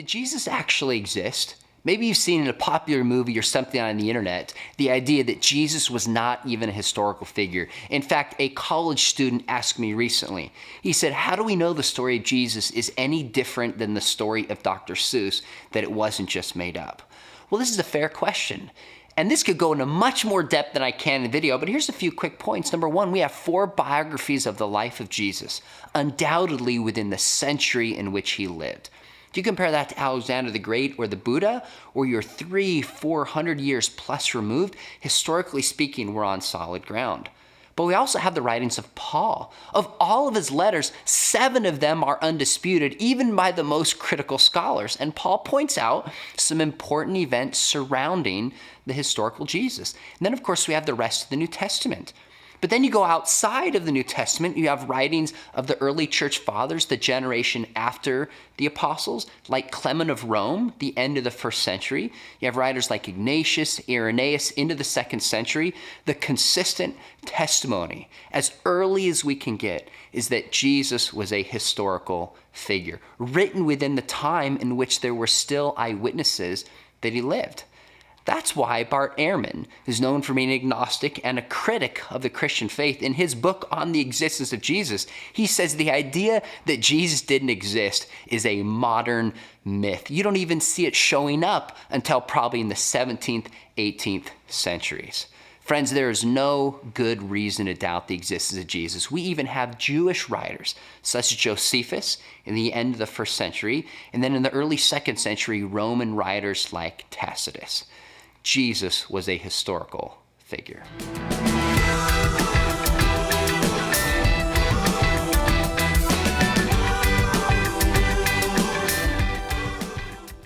Jesus actually exist? Maybe you've seen in a popular movie or something on the internet the idea that Jesus was not even a historical figure. In fact, a college student asked me recently. He said, how do we know the story of Jesus is any different than the story of Dr. Seuss, that it wasn't just made up? Well, this is a fair question. And this could go into much more depth than I can in the video, but here's a few quick points. Number one, we have 4 biographies of the life of Jesus, undoubtedly within the century in which he lived. Do you compare that to Alexander the Great or the Buddha, or you're 300-400 years plus removed? Historically speaking, we're on solid ground. But we also have the writings of Paul. Of all of his letters, 7 of them are undisputed, even by the most critical scholars. And Paul points out some important events surrounding the historical Jesus. And then, of course, we have the rest of the New Testament. But then you go outside of the New Testament, you have writings of the early church fathers, the generation after the apostles, like Clement of Rome, the end of the 1st century. You have writers like Ignatius, Irenaeus into the 2nd century. The consistent testimony, as early as we can get, is that Jesus was a historical figure, written within the time in which there were still eyewitnesses that he lived. That's why Bart Ehrman, who's known for being agnostic and a critic of the Christian faith, in his book on the existence of Jesus, he says the idea that Jesus didn't exist is a modern myth. You don't even see it showing up until probably in the 17th, 18th centuries. Friends, there is no good reason to doubt the existence of Jesus. We even have Jewish writers, such as Josephus in the end of the 1st century, and then in the early 2nd century, Roman writers like Tacitus. Jesus was a historical figure.